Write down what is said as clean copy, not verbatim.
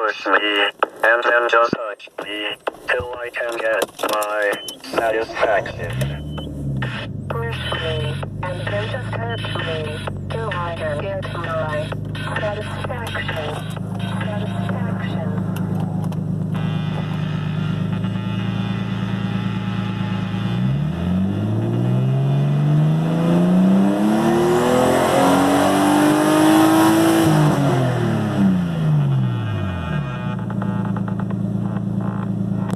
push me, and then just touch me, till I can get my satisfaction. Push me, and then just touch me, till I can get my satisfaction. Satisfaction.